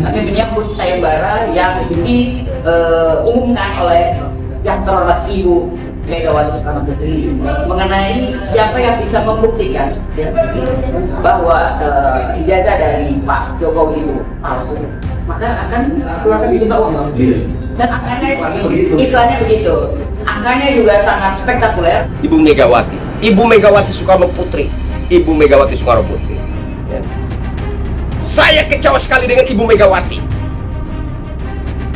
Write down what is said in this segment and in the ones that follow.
Kami menyambut sayembara yang diumumkan oleh yang terhormat Ibu Megawati Soekarno Putri mengenai siapa yang bisa membuktikan bahwa ijazah dari Pak Jokowi itu palsu, maka akan keluarkan sejuta uang. Dan angkanya iklannya begitu. Angkanya juga sangat spektakuler. Ibu Megawati Soekarno Putri, Ibu Megawati Soekarno Putri. Ya. Saya kecewa sekali dengan Ibu Megawati.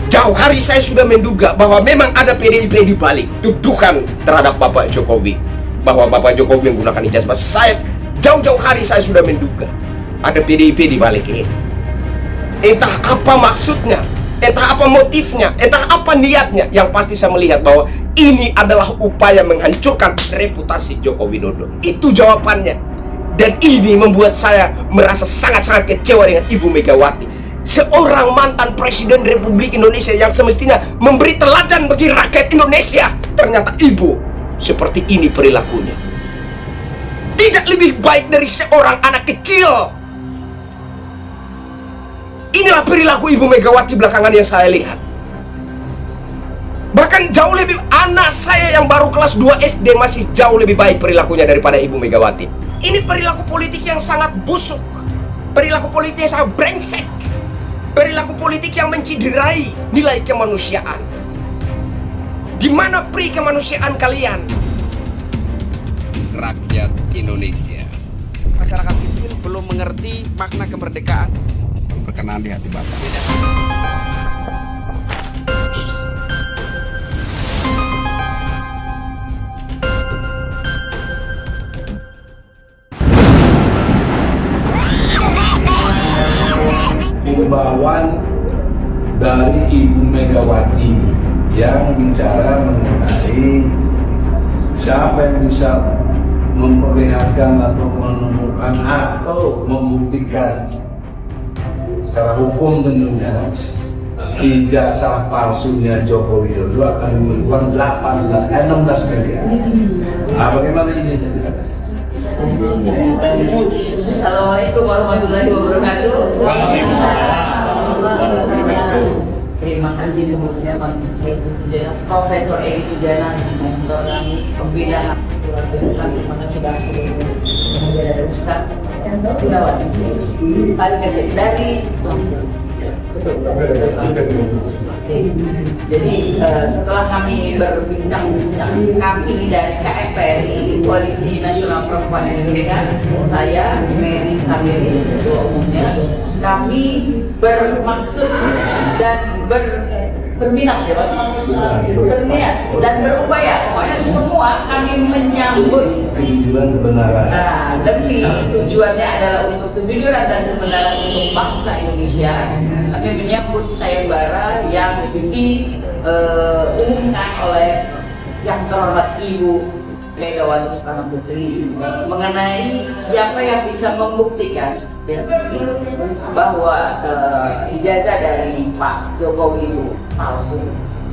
Jauh hari saya sudah menduga bahwa memang ada PDIP di balik tuduhan terhadap Bapak Jokowi, bahwa Bapak Jokowi menggunakan ijazah. Jauh-jauh hari saya sudah menduga ada PDIP di balik ini. Entah apa maksudnya, entah apa motifnya, entah apa niatnya. Yang pasti saya melihat bahwa ini adalah upaya menghancurkan reputasi Joko Widodo. Itu jawabannya. Dan ini membuat saya merasa sangat-sangat kecewa dengan Ibu Megawati, seorang mantan Presiden Republik Indonesia yang semestinya memberi teladan bagi rakyat Indonesia. Ternyata ibu seperti ini perilakunya. Tidak lebih baik dari seorang anak kecil. Inilah perilaku Ibu Megawati belakangan yang saya lihat. Bahkan jauh lebih, anak saya yang baru kelas 2 SD masih jauh lebih baik perilakunya daripada Ibu Megawati. Ini perilaku politik yang sangat busuk, perilaku politik yang sangat brengsek, perilaku politik yang menciderai nilai kemanusiaan. Di mana pri kemanusiaan kalian? Rakyat Indonesia, masyarakat kecil belum mengerti makna kemerdekaan. Berkenaan di hati Bapak. Himbauan dari Ibu Megawati yang bicara mengenai siapa yang bisa memperlihatkan atau menemukan atau membuktikan secara hukum tentunya ijazah palsunya Joko Widodo akan dibutuhkan 16 miliar. Nah, bagaimana ini? Assalamualaikum warahmatullahi wabarakatuh. Terima kasih sebelumnya Profesor Edi Sujana, mentor kami, pembina keluarga Islam, mana sudah sebelumnya. Kemudian ada Ustaz Gunawan dari jadi setelah kami berbincang-bincang, kami dari KFPRI, Koalisi Nasional Perempuan Indonesia, saya Mary Samiri, ketua umumnya, kami bermaksud dan berminat berniat dan berupaya, pokoknya semua kami menyambut kebenaran. Nah, demi tujuannya adalah untuk kejujuran dan kebenaran untuk bangsa Indonesia. Kami menyambut sayembara yang diumumkan oleh yang terhormat Ibu Megawati Soekarno Putri mengenai siapa yang bisa membuktikan bahwa ijazah dari Pak Jokowi itu palsu,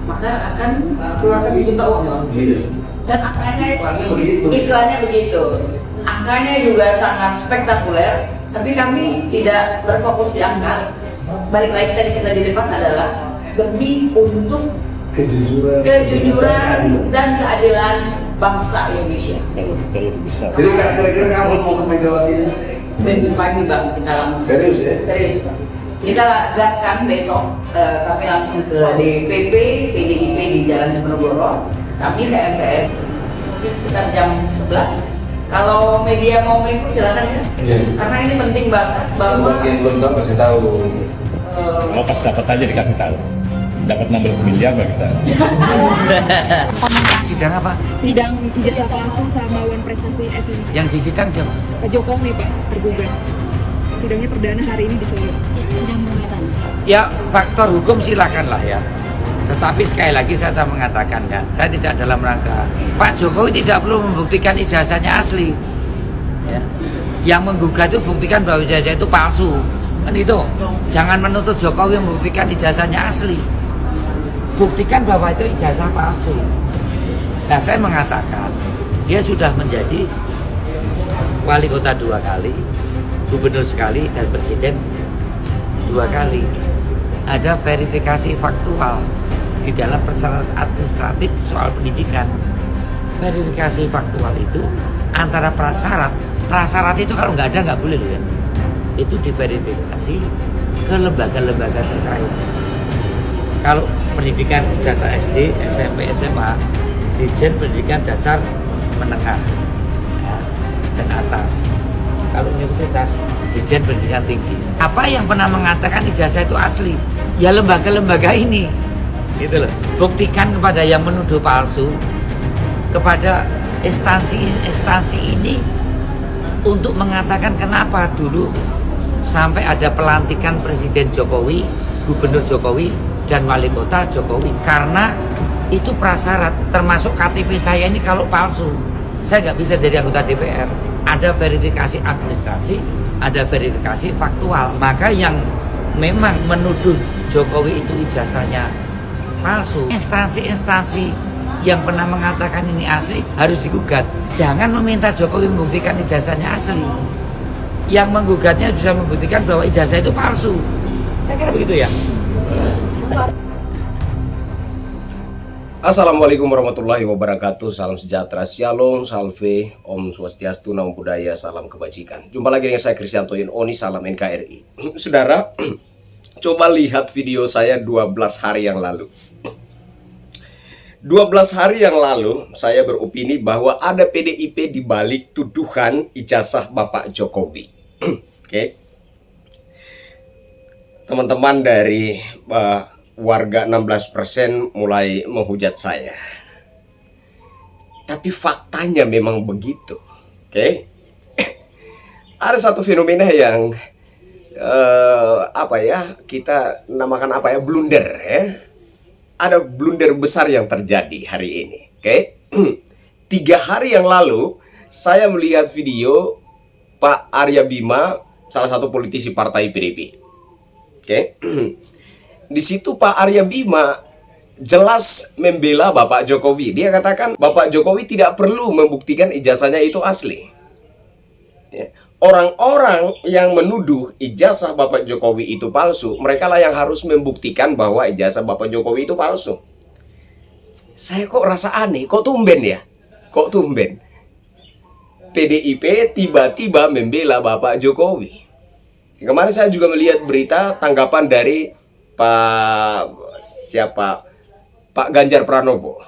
maka akan keluarkan sejuta uang. Dan angkanya iklannya begitu. Angkanya juga sangat spektakuler, tapi kami tidak berfokus di angka. Balik lagi tadi kita di depan adalah demi untuk kejujuran dan keadilan bangsa Indonesia. Jadi kira-kira kamu mau ke Megawati ini? Besok pagi Bang, kita langsung Serius ya? Serius. Kita gaskan besok, kami langsung ke DPP PDIP di Jalan Diponegoro. Kami ke MPR mungkin sekitar jam 11. Kalau media mau meliput silakan ya. Iya. Karena ini penting banget bahwa Mungkin belum tahu kasih tahu. Kalau pas dapat aja dikasih tahu. Dapat 16 miliar bagi kita. Sidang apa? Sidang ijazah palsu sama wan prestasi SMA. Yang disidang siapa? Pak Jokowi Pak tergugat. Sidangnya perdana hari ini di Solo. Sidang gugatan. Ya faktor hukum silakanlah ya. Tetapi sekali lagi saya tak mengatakan kan, saya tidak dalam rangka Pak Jokowi tidak perlu membuktikan ijazahnya asli. Ya. Yang menggugat itu buktikan bahwa ijazah itu palsu. Kan itu. Jangan menuntut Jokowi membuktikan ijazahnya asli. Buktikan bahwa itu ijazah palsu. Nah, saya mengatakan dia sudah menjadi wali kota 2 kali, gubernur sekali, dan presiden 2 kali. Ada verifikasi faktual di dalam persyaratan administratif soal pendidikan. Verifikasi faktual itu antara prasyarat itu kalau nggak ada nggak boleh loh ya. Itu diverifikasi ke lembaga-lembaga terkait. Kalau pendidikan ijazah SD, SMP, SMA, Ditjen Pendidikan Dasar Menengah ya, dan atas. Kalau universitas, Ditjen Pendidikan Tinggi. Apa yang pernah mengatakan ijazah itu asli? Ya lembaga-lembaga ini, gitu loh. Buktikan kepada yang menuduh palsu, kepada instansi ini untuk mengatakan kenapa dulu sampai ada pelantikan Presiden Jokowi, Gubernur Jokowi, dan Wali Kota Jokowi. Karena itu prasyarat, termasuk KTP saya ini kalau palsu, saya nggak bisa jadi anggota DPR. Ada verifikasi administrasi, ada verifikasi faktual. Maka yang memang menuduh Jokowi itu ijazahnya palsu, instansi-instansi yang pernah mengatakan ini asli harus digugat. Jangan meminta Jokowi membuktikan ijazahnya asli. Yang menggugatnya bisa membuktikan bahwa ijazah itu palsu. Saya kira begitu ya. Assalamualaikum warahmatullahi wabarakatuh. Salam sejahtera, shalom, salve, om swastiastu, namo buddhaya, salam kebajikan. Jumpa lagi dengan saya Kristianto Oni, salam NKRI. Saudara, coba lihat video saya 12 hari yang lalu. 12 hari yang lalu saya beropini bahwa ada PDIP di balik tuduhan ijazah Bapak Jokowi. Oke. Teman-teman dari warga 16% mulai menghujat saya. Tapi faktanya memang begitu. Oke. Ada satu fenomena yang kita namakan blunder ya. Ada blunder besar yang terjadi hari ini. Oke. 3 hari yang lalu saya melihat video Pak Arya Bima, salah satu politisi partai PDIP. Oke. Di situ Pak Arya Bima jelas membela Bapak Jokowi. Dia katakan Bapak Jokowi tidak perlu membuktikan ijazahnya itu asli. Orang-orang yang menuduh ijazah Bapak Jokowi itu palsu, mereka lah yang harus membuktikan bahwa ijazah Bapak Jokowi itu palsu. Saya kok rasa aneh, kok tumben ya? Kok tumben? PDIP tiba-tiba membela Bapak Jokowi. Kemarin saya juga melihat berita tanggapan dari Pak Ganjar Pranowo,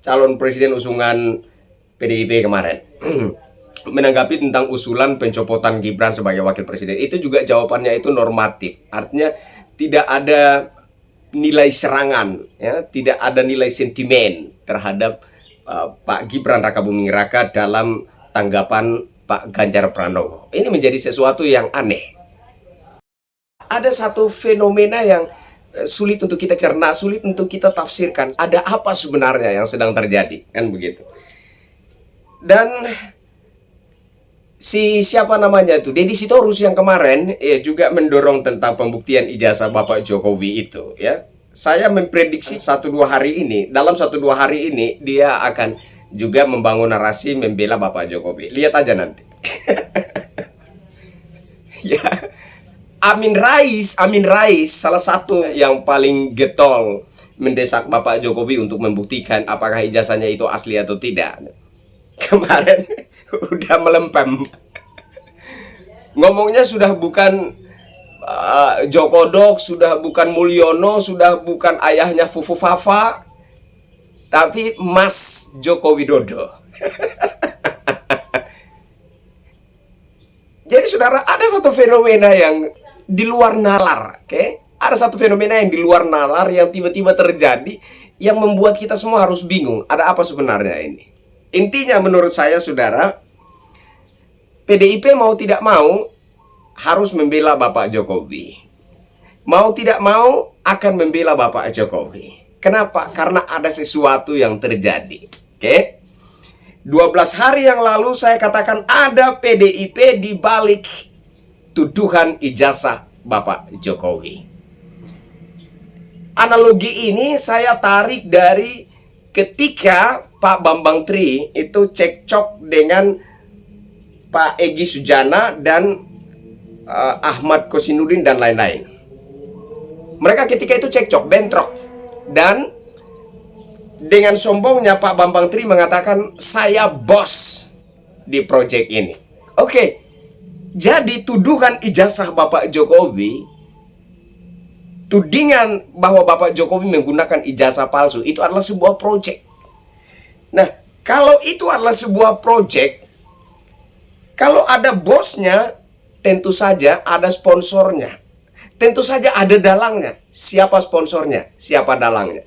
calon presiden usungan PDIP kemarin. Menanggapi tentang usulan pencopotan Gibran sebagai wakil presiden, itu juga jawabannya itu normatif, artinya tidak ada nilai serangan, ya, tidak ada nilai sentimen terhadap Pak Gibran Rakabuming Raka dalam tanggapan Pak Ganjar Pranowo. Ini menjadi sesuatu yang aneh. Ada satu fenomena yang sulit untuk kita cerna, sulit untuk kita tafsirkan. Ada apa sebenarnya yang sedang terjadi, kan begitu. Dan siapa namanya itu, Deddy Sitorus yang kemarin ya juga mendorong tentang pembuktian ijazah Bapak Jokowi itu ya. Saya memprediksi 1-2 hari ini, dalam 1-2 hari ini dia akan juga membangun narasi membela Bapak Jokowi. Lihat aja nanti. Ya. Amin Rais salah satu yang paling getol mendesak Bapak Jokowi untuk membuktikan apakah ijazahnya itu asli atau tidak. Kemarin udah melempem. Ngomongnya sudah bukan Jokodok, sudah bukan Mulyono, sudah bukan ayahnya Fufu Fafa, tapi Mas Joko Widodo. Jadi saudara, ada satu fenomena yang di luar nalar, oke? Ada satu fenomena yang di luar nalar yang tiba-tiba terjadi yang membuat kita semua harus bingung. Ada apa sebenarnya ini? Intinya menurut saya saudara, PDIP mau tidak mau harus membela Bapak Jokowi. Mau tidak mau akan membela Bapak Jokowi. Kenapa? Karena ada sesuatu yang terjadi. Oke? 12 hari yang lalu saya katakan ada PDIP di balik tuduhan ijazah Bapak Jokowi. Analogi ini saya tarik dari ketika Pak Bambang Tri itu cekcok dengan Pak Egy Sujana dan Ahmad Kosinudin dan lain-lain. Mereka ketika itu cekcok, bentrok, dan dengan sombongnya Pak Bambang Tri mengatakan saya bos di proyek ini. Oke, jadi tuduhan ijazah Bapak Jokowi, tudingan bahwa Bapak Jokowi menggunakan ijazah palsu itu adalah sebuah proyek. Nah, kalau itu adalah sebuah proyek, kalau ada bosnya, tentu saja ada sponsornya. Tentu saja ada dalangnya. Siapa sponsornya? Siapa dalangnya?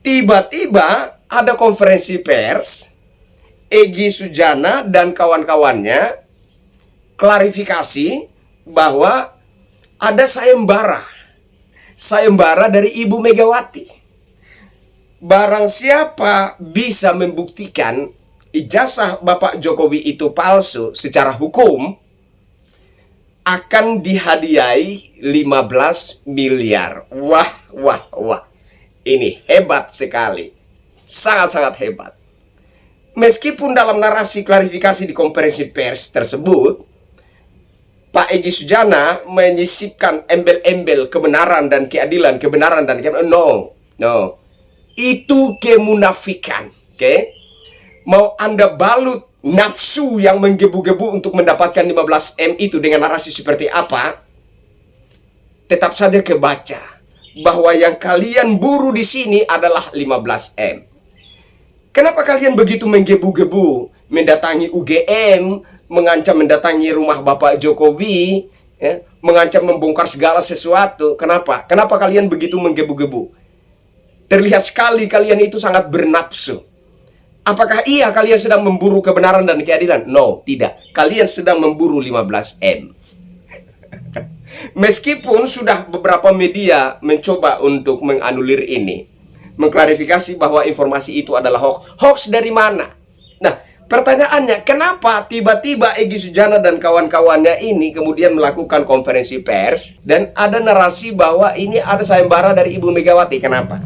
Tiba-tiba ada konferensi pers, Egy Sujana dan kawan-kawannya klarifikasi bahwa ada sayembara dari Ibu Megawati. Barang siapa bisa membuktikan ijazah Bapak Jokowi itu palsu secara hukum, akan dihadiahi 15 miliar. Wah. Ini hebat sekali. Sangat-sangat hebat. Meskipun dalam narasi klarifikasi di konferensi pers tersebut, Pak Egy Sujana menyisipkan embel-embel kebenaran dan keadilan, no. Itu kemunafikan, oke? Mau Anda balut nafsu yang menggebu-gebu untuk mendapatkan 15 M itu dengan narasi seperti apa, tetap saja kebaca bahwa yang kalian buru di sini adalah 15 M. Kenapa kalian begitu menggebu-gebu mendatangi UGM, mengancam mendatangi rumah Bapak Jokowi, ya, mengancam membongkar segala sesuatu? Kenapa? Kenapa kalian begitu menggebu-gebu? Terlihat sekali kalian itu sangat bernafsu. Apakah iya kalian sedang memburu kebenaran dan keadilan? No, tidak. Kalian sedang memburu 15 M. Meskipun sudah beberapa media mencoba untuk menganulir ini, mengklarifikasi bahwa informasi itu adalah hoax. Hoax dari mana? Nah, pertanyaannya, kenapa tiba-tiba Egy Sujana dan kawan-kawannya ini kemudian melakukan konferensi pers dan ada narasi bahwa ini ada sayembara dari Ibu Megawati? Kenapa?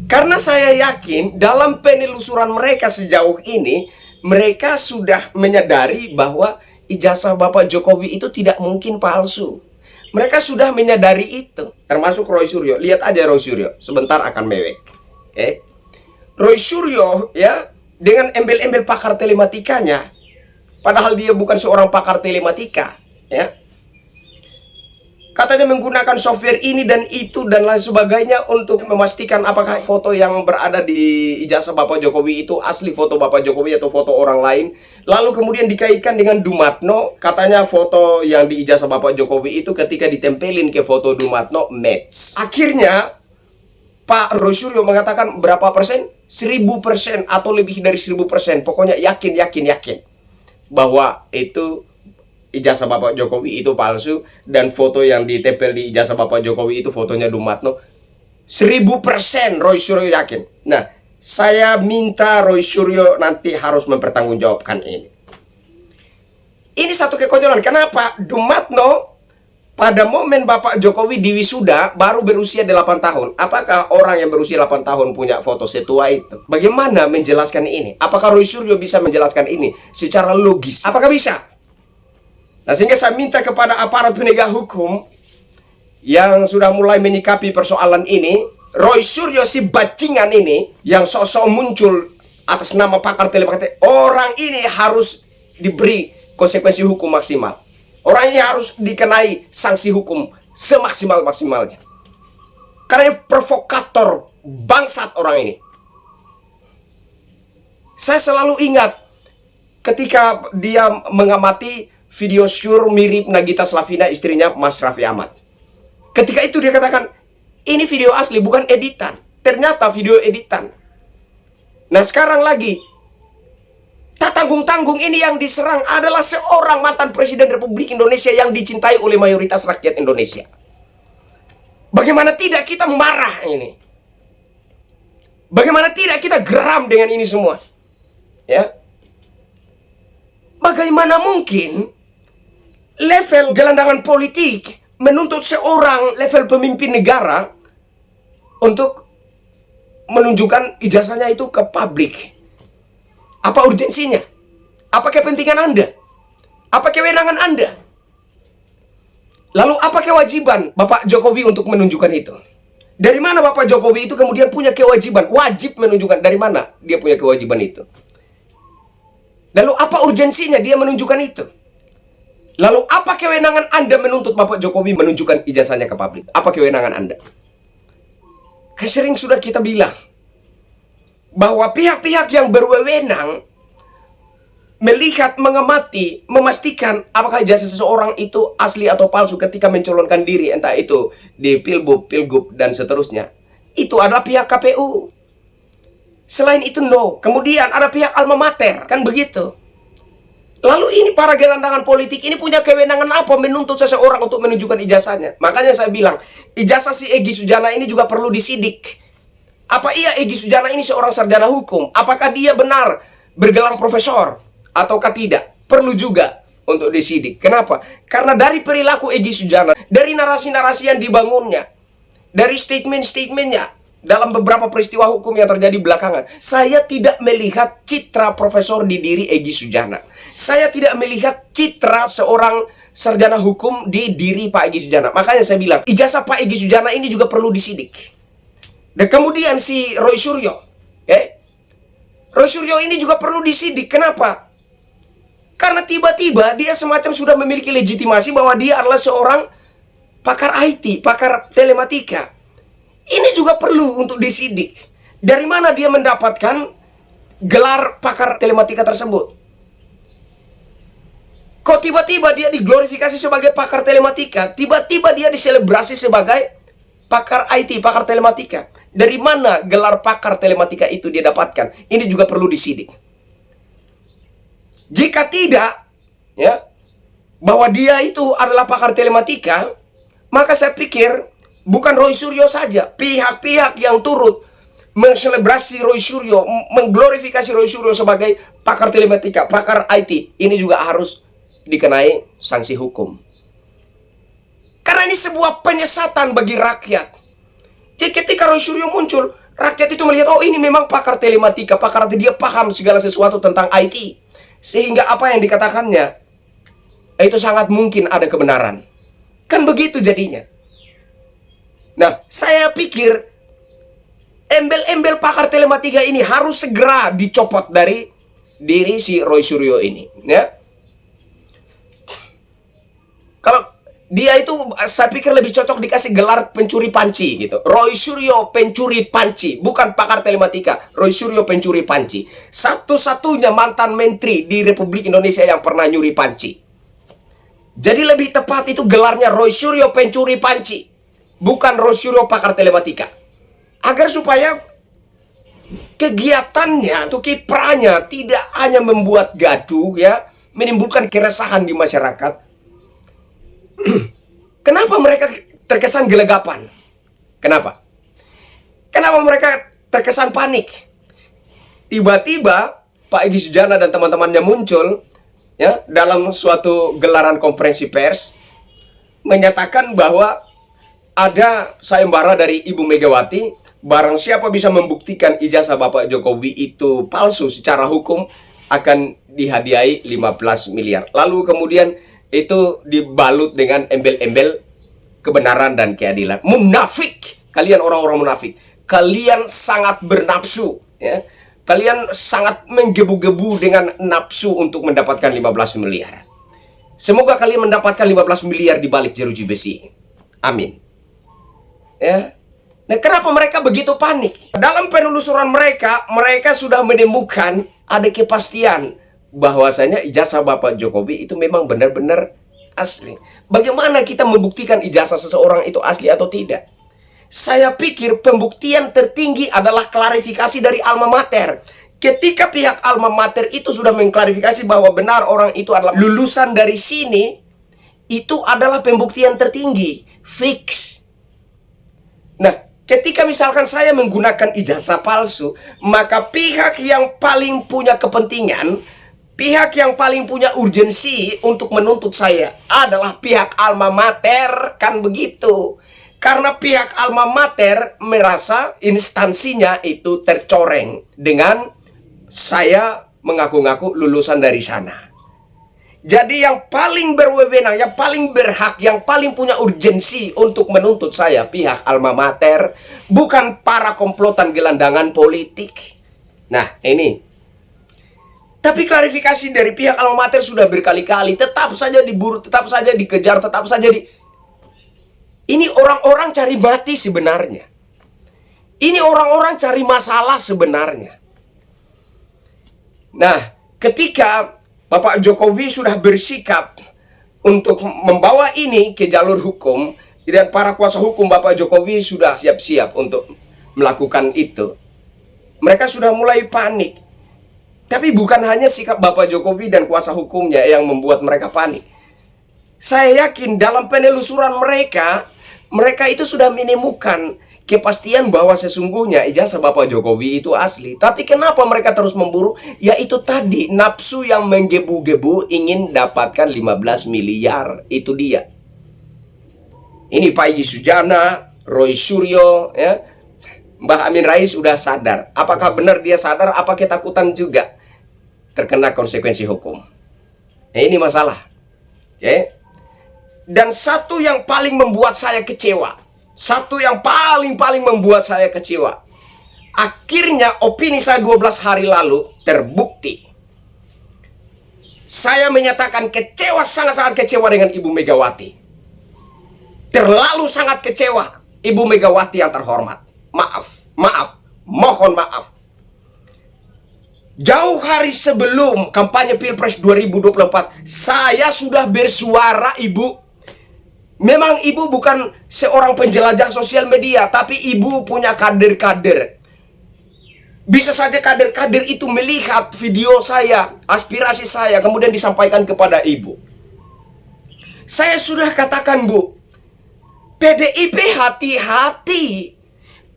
Karena saya yakin dalam penelusuran mereka sejauh ini, mereka sudah menyadari bahwa ijazah Bapak Jokowi itu tidak mungkin palsu. Mereka sudah menyadari itu. Termasuk Roy Suryo. Lihat aja Roy Suryo, sebentar akan mewek. Roy Suryo ya, dengan embel-embel pakar telematikanya, padahal dia bukan seorang pakar telematika, ya. Katanya menggunakan software ini dan itu dan lain sebagainya untuk memastikan apakah foto yang berada di ijazah Bapak Jokowi itu asli foto Bapak Jokowi atau foto orang lain. Lalu kemudian dikaitkan dengan Dumatno, katanya foto yang di ijazah Bapak Jokowi itu ketika ditempelin ke foto Dumatno match. Akhirnya Pak Roy Suryo mengatakan berapa persen? 1000% atau lebih dari 1000%. Pokoknya yakin bahwa itu ijazah Bapak Jokowi itu palsu dan foto yang ditempel di ijazah Bapak Jokowi itu fotonya Dumatno. 1000% Roy Suryo yakin. Nah, saya minta Roy Suryo nanti harus mempertanggungjawabkan ini. Ini satu kekonyolan. Kenapa? Dumatno pada momen Bapak Jokowi diwisuda baru berusia 8 tahun. Apakah orang yang berusia 8 tahun punya foto setua itu? Bagaimana menjelaskan ini? Apakah Roy Suryo bisa menjelaskan ini secara logis? Apakah bisa? Nah, sehingga saya minta kepada aparat penegak hukum yang sudah mulai menyikapi persoalan ini, Roy Suryo si bajingan ini yang sosok muncul atas nama pakar telematika, orang ini harus diberi konsekuensi hukum maksimal. Orang ini harus dikenai sanksi hukum semaksimal-maksimalnya. Karena ini provokator bangsat orang ini. Saya selalu ingat ketika dia mengamati video syur mirip Nagita Slavina, istrinya Mas Raffi Ahmad. Ketika itu dia katakan, ini video asli bukan editan. Ternyata video editan. Nah, sekarang lagi tak tanggung-tanggung ini yang diserang adalah seorang mantan Presiden Republik Indonesia yang dicintai oleh mayoritas rakyat Indonesia. Bagaimana tidak kita marah ini? Bagaimana tidak kita geram dengan ini semua? Ya. Bagaimana mungkin level gelandangan politik menuntut seorang level pemimpin negara untuk menunjukkan ijazahnya itu ke publik? Apa urgensinya? Apa kepentingan Anda? Apa kewenangan Anda? Lalu apa kewajiban Bapak Jokowi untuk menunjukkan itu? Dari mana Bapak Jokowi itu kemudian punya kewajiban, wajib menunjukkan? Dari mana dia punya kewajiban itu? Lalu apa urgensinya dia menunjukkan itu? Lalu apa kewenangan Anda menuntut Bapak Jokowi menunjukkan ijazahnya ke publik? Apa kewenangan Anda? Sering sudah kita bilang bahwa pihak-pihak yang berwenang melihat, mengamati, memastikan apakah ijazah seseorang itu asli atau palsu ketika mencalonkan diri, entah itu di Pilgub, dan seterusnya, itu adalah pihak KPU. Selain itu no. Kemudian ada pihak alma mater, kan begitu. Lalu ini para gelandangan politik ini punya kewenangan apa menuntut seseorang untuk menunjukkan ijazahnya? Makanya saya bilang, ijazah si Egy Sujana ini juga perlu disidik. Apa iya Egy Sujana ini seorang sarjana hukum? Apakah dia benar bergelar profesor ataukah tidak? Perlu juga untuk disidik. Kenapa? Karena dari perilaku Egy Sujana, dari narasi-narasi yang dibangunnya, dari statement-statementnya dalam beberapa peristiwa hukum yang terjadi belakangan, saya tidak melihat citra profesor di diri Egy Sujana. Saya tidak melihat citra seorang sarjana hukum di diri Pak Egy Sujana. Makanya saya bilang, ijazah Pak Egy Sujana ini juga perlu disidik. Dan kemudian si Roy Suryo, Roy Suryo ini juga perlu disidik. Kenapa? Karena tiba-tiba dia semacam sudah memiliki legitimasi bahwa dia adalah seorang pakar IT, pakar telematika. Ini juga perlu untuk disidik. Dari mana dia mendapatkan gelar pakar telematika tersebut? Kok tiba-tiba dia diglorifikasi sebagai pakar telematika? Tiba-tiba dia diselebrasi sebagai pakar IT, pakar telematika. Dari mana gelar pakar telematika itu dia dapatkan? Ini juga perlu disidik. Jika tidak, bahwa dia itu adalah pakar telematika, maka saya pikir bukan Roy Suryo saja, pihak-pihak yang turut menselebrasi Roy Suryo, mengglorifikasi Roy Suryo sebagai pakar telematika, pakar IT, ini juga harus dikenai sanksi hukum. Karena ini sebuah penyesatan bagi rakyat. Jadi ketika Roy Suryo muncul, rakyat itu melihat, oh ini memang pakar telematika, pakar dia paham segala sesuatu tentang IT. Sehingga apa yang dikatakannya itu sangat mungkin ada kebenaran. Kan begitu jadinya. Nah, saya pikir embel-embel pakar telematika ini harus segera dicopot dari diri si Roy Suryo ini, Kalau dia itu, saya pikir lebih cocok dikasih gelar pencuri panci gitu. Roy Suryo pencuri panci, bukan pakar telematika. Roy Suryo pencuri panci. Satu-satunya mantan menteri di Republik Indonesia yang pernah nyuri panci. Jadi lebih tepat itu gelarnya Roy Suryo pencuri panci, bukan Roy Suryo pakar telematika. Agar supaya kegiatannya atau kiprahnya tidak hanya membuat gaduh, menimbulkan keresahan di masyarakat. Kenapa mereka terkesan gelegapan? Kenapa? Kenapa mereka terkesan panik? Tiba-tiba Pak Egy Sujana dan teman-temannya muncul dalam suatu gelaran konferensi pers menyatakan bahwa ada sayembara dari Ibu Megawati, barang siapa bisa membuktikan ijazah Bapak Jokowi itu palsu secara hukum akan dihadiahi 15 miliar. Lalu kemudian itu dibalut dengan embel-embel kebenaran dan keadilan. Munafik, kalian orang-orang munafik. Kalian sangat bernafsu, Kalian sangat menggebu-gebu dengan nafsu untuk mendapatkan 15 miliar. Semoga kalian mendapatkan 15 miliar di balik jeruji besi. Amin. Nah, kenapa mereka begitu panik? Dalam penelusuran mereka sudah menemukan ada kepastian bahwasanya ijazah Bapak Jokowi itu memang benar-benar asli. Bagaimana kita membuktikan ijazah seseorang itu asli atau tidak? Saya pikir pembuktian tertinggi adalah klarifikasi dari alma mater. Ketika pihak alma mater itu sudah mengklarifikasi bahwa benar orang itu adalah lulusan dari sini, itu adalah pembuktian tertinggi, fix. Nah, ketika misalkan saya menggunakan ijazah palsu, maka pihak yang paling punya kepentingan, pihak yang paling punya urgensi untuk menuntut saya adalah pihak alma mater, kan begitu. Karena pihak alma mater merasa instansinya itu tercoreng dengan saya mengaku-ngaku lulusan dari sana. Jadi yang paling berwenang, yang paling berhak, yang paling punya urgensi untuk menuntut saya pihak alma mater, bukan para komplotan gelandangan politik. Nah, ini. Tapi klarifikasi dari pihak alma mater sudah berkali-kali, tetap saja diburu, tetap saja dikejar, tetap saja Ini orang-orang cari mati sebenarnya. Ini orang-orang cari masalah sebenarnya. Nah, ketika Bapak Jokowi sudah bersikap untuk membawa ini ke jalur hukum, dan para kuasa hukum Bapak Jokowi sudah siap-siap untuk melakukan itu, mereka sudah mulai panik. Tapi bukan hanya sikap Bapak Jokowi dan kuasa hukumnya yang membuat mereka panik. Saya yakin dalam penelusuran mereka itu sudah menemukan kepastian bahwa sesungguhnya ijazah Bapak Jokowi itu asli. Tapi kenapa mereka terus memburu? Yaitu tadi, nafsu yang menggebu-gebu ingin dapatkan 15 miliar. Itu dia. Ini Pak Egy Sujana, Roy Suryo, ya, Mbah Amin Rais sudah sadar. Apakah benar dia sadar? Apa ketakutan juga terkena konsekuensi hukum? Ini masalah. Oke. Dan satu yang paling membuat saya kecewa, satu yang paling membuat saya kecewa, akhirnya opini saya 12 hari lalu terbukti. Saya menyatakan kecewa, sangat-sangat kecewa dengan Ibu Megawati. Terlalu sangat kecewa, Ibu Megawati yang terhormat. Mohon maaf. Jauh hari sebelum kampanye Pilpres 2024, saya sudah bersuara, Ibu. Memang Ibu bukan seorang penjelajah sosial media, tapi Ibu punya kader-kader. Bisa saja kader-kader itu melihat video saya, aspirasi saya, kemudian disampaikan kepada Ibu. Saya sudah katakan, Bu, PDIP hati-hati.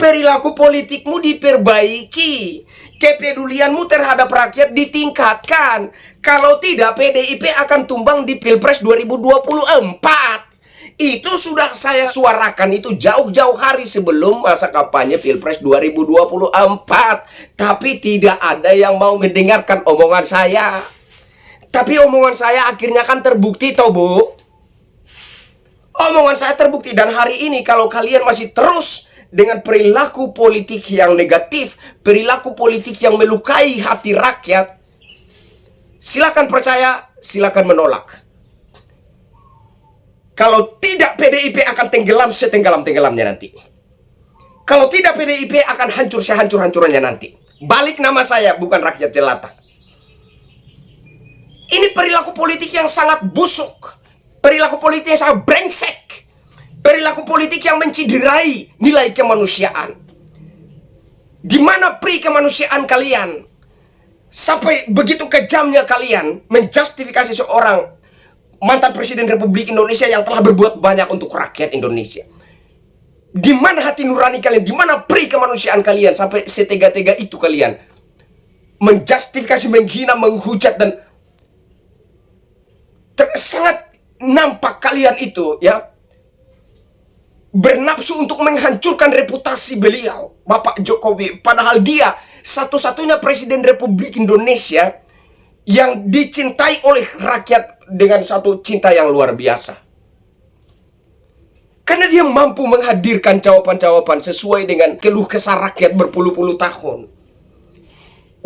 Perilaku politikmu diperbaiki. Kepedulianmu terhadap rakyat ditingkatkan. Kalau tidak, PDIP akan tumbang di Pilpres 2024. Itu sudah saya suarakan itu jauh-jauh hari sebelum masa kampanye Pilpres 2024. Tapi tidak ada yang mau mendengarkan omongan saya. Tapi omongan saya akhirnya kan terbukti toh, Bu. Omongan saya terbukti. Dan hari ini kalau kalian masih terus dengan perilaku politik yang negatif, perilaku politik yang melukai hati rakyat, silakan percaya, silakan menolak. Kalau tidak, PDIP akan tenggelam setenggelam-tenggelamnya nanti. Kalau tidak, PDIP akan hancur sehancur-hancurannya nanti. Balik nama saya, bukan rakyat jelata. Ini perilaku politik yang sangat busuk. Perilaku politik yang sangat brengsek. Perilaku politik yang menciderai nilai kemanusiaan. Di mana pri kemanusiaan kalian? Sampai begitu kejamnya kalian menjustifikasi seorang mantan Presiden Republik Indonesia yang telah berbuat banyak untuk rakyat Indonesia. Di mana hati nurani kalian? Di mana pri kemanusiaan kalian? Sampai setega-tega itu kalian menjustifikasi, menghina, menghujat, dan sangat nampak kalian itu, ya, bernafsu untuk menghancurkan reputasi beliau, Bapak Jokowi. Padahal dia satu-satunya Presiden Republik Indonesia yang dicintai oleh rakyat dengan satu cinta yang luar biasa. Karena dia mampu menghadirkan jawaban-jawaban sesuai dengan keluh kesah rakyat berpuluh-puluh tahun.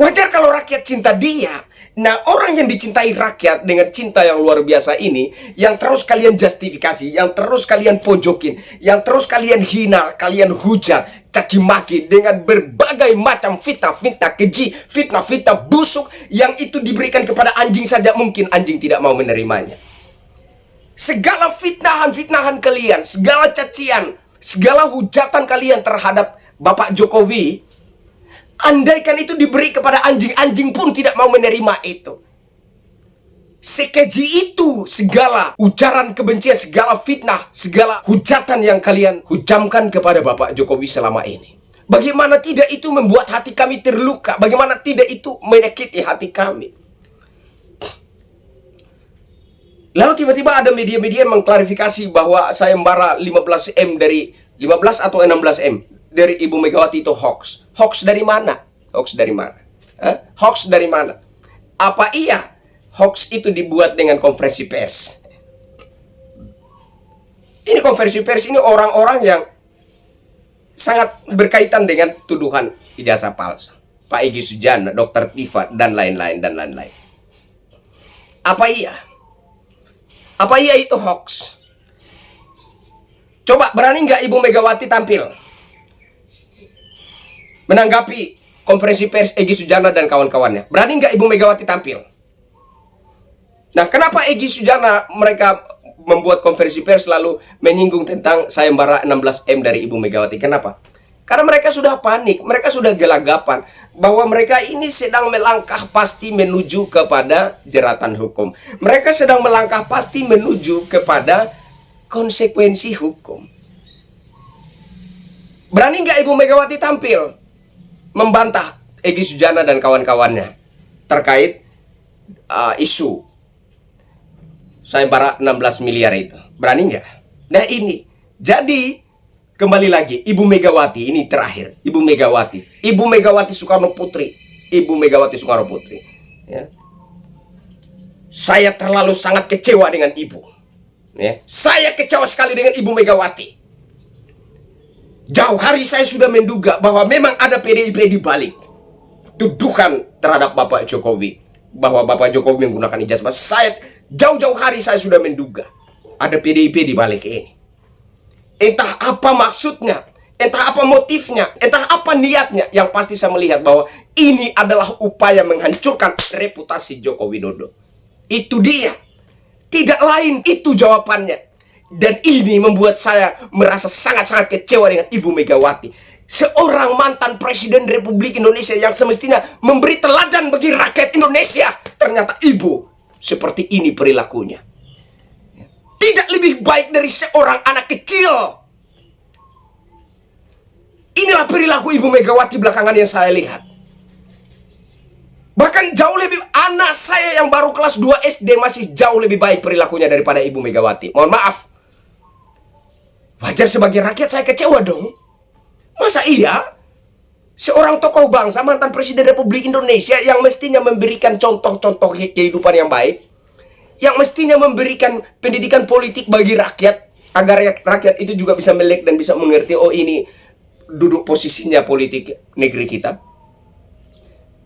Wajar kalau rakyat cinta dia. Nah, orang yang dicintai rakyat dengan cinta yang luar biasa ini, yang terus kalian justifikasi, yang terus kalian pojokin, yang terus kalian hina, kalian hujat, caci maki dengan berbagai macam fitnah-fitnah keji, fitnah-fitnah busuk yang itu diberikan kepada anjing saja mungkin anjing tidak mau menerimanya. Segala fitnahan-fitnahan kalian, segala cacian, segala hujatan kalian terhadap Bapak Jokowi, andaikan itu diberi kepada anjing-anjing pun tidak mau menerima itu. Sekeji itu segala ujaran kebencian, segala fitnah, segala hujatan yang kalian hujamkan kepada Bapak Jokowi selama ini. Bagaimana tidak itu membuat hati kami terluka? Bagaimana tidak itu menyakiti hati kami? Lalu tiba-tiba ada media-media yang mengklarifikasi bahwa sayembara 15M dari 15 atau 16M dari Ibu Megawati itu hoax. Hoax dari mana? Hoax dari mana? Hoax dari mana? Apa iya hoax itu dibuat dengan konferensi pers? Ini konferensi pers ini orang-orang yang sangat berkaitan dengan tuduhan ijazah palsu. Pak Egy Sujana, Dr. Tifa, dan lain-lain, dan lain-lain. Apa iya? Apa iya itu hoax? Coba berani nggak Ibu Megawati tampil menanggapi konferensi pers Egy Sujana dan kawan-kawannya? Berani nggak Ibu Megawati tampil? Nah, kenapa Egy Sujana mereka membuat konferensi pers lalu menyinggung tentang sayembara 16M dari Ibu Megawati? Kenapa? Karena mereka sudah panik, mereka sudah gelagapan bahwa mereka ini sedang melangkah pasti menuju kepada jeratan hukum. Mereka sedang melangkah pasti menuju kepada konsekuensi hukum. Berani nggak Ibu Megawati tampil membantah Egy Sujana dan kawan-kawannya terkait isu sayembara 16 miliar itu? Berani nggak? Nah ini, jadi kembali lagi, Ibu Megawati ini terakhir. Ibu Megawati Soekarno Putri. Ibu Megawati Soekarno Putri. Ya. Saya terlalu sangat kecewa dengan Ibu. Ya. Saya kecewa sekali dengan Ibu Megawati. Jauh hari saya sudah menduga bahwa memang ada PDIP di balik tuduhan terhadap Bapak Jokowi. Bahwa Bapak Jokowi menggunakan ijazah. Jauh-jauh hari saya sudah menduga ada PDIP di balik ini. Entah apa maksudnya, entah apa motifnya, entah apa niatnya. Yang pasti saya melihat bahwa ini adalah upaya menghancurkan reputasi Joko Widodo. Itu dia. Tidak lain, itu jawabannya. Dan ini membuat saya merasa sangat-sangat kecewa dengan Ibu Megawati. Seorang mantan Presiden Republik Indonesia yang semestinya memberi teladan bagi rakyat Indonesia. Ternyata Ibu seperti ini perilakunya. Tidak lebih baik dari seorang anak kecil. Inilah perilaku Ibu Megawati belakangan yang saya lihat. Bahkan jauh lebih, anak saya yang baru kelas 2 SD masih jauh lebih baik perilakunya daripada Ibu Megawati. Mohon maaf. Wajar sebagai rakyat saya kecewa dong. Masa iya? Seorang tokoh bangsa, mantan Presiden Republik Indonesia yang mestinya memberikan contoh-contoh kehidupan yang baik, yang mestinya memberikan pendidikan politik bagi rakyat, agar rakyat itu juga bisa melek dan bisa mengerti, oh ini duduk posisinya politik negeri kita.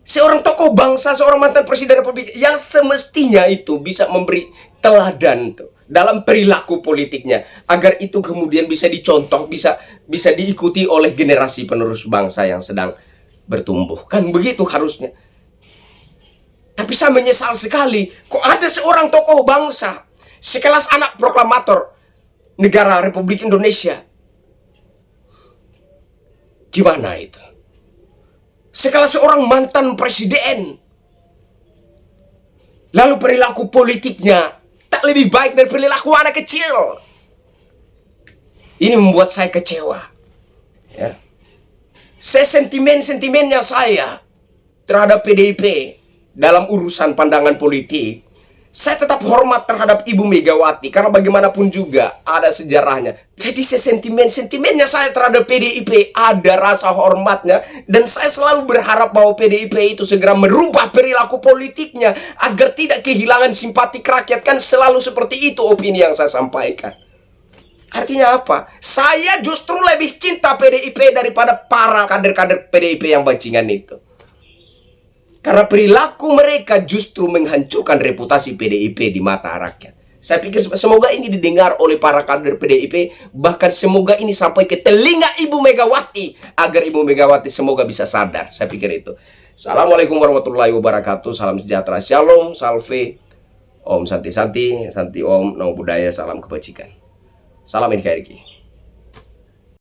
Seorang tokoh bangsa, seorang mantan Presiden Republik yang semestinya itu bisa memberi teladan tuh dalam perilaku politiknya, agar itu kemudian bisa dicontoh, bisa diikuti oleh generasi penerus bangsa yang sedang bertumbuh. Kan begitu harusnya. Tapi saya menyesal sekali, kok ada seorang tokoh bangsa sekelas anak proklamator negara Republik Indonesia. Gimana itu? Sekelas seorang mantan presiden, lalu perilaku politiknya tak lebih baik dari perilaku anak kecil. Ini membuat saya kecewa. Ya. Sentimennya saya terhadap PDIP dalam urusan pandangan politik, saya tetap hormat terhadap Ibu Megawati, karena bagaimanapun juga ada sejarahnya. Jadi sentimennya saya terhadap PDIP ada rasa hormatnya, dan saya selalu berharap bahwa PDIP itu segera merubah perilaku politiknya agar tidak kehilangan simpati rakyat. Kan selalu seperti itu opini yang saya sampaikan. Artinya apa? Saya justru lebih cinta PDIP daripada para kader-kader PDIP yang bajingan itu. Karena perilaku mereka justru menghancurkan reputasi PDIP di mata rakyat. Saya pikir semoga ini didengar oleh para kader PDIP. Bahkan semoga ini sampai ke telinga Ibu Megawati, agar Ibu Megawati semoga bisa sadar. Saya pikir itu. Assalamualaikum warahmatullahi wabarakatuh. Salam sejahtera. Shalom, salve. Om Santi Santi, Santi Om, Namo Buddhaya, salam kebajikan. Salam NKRI.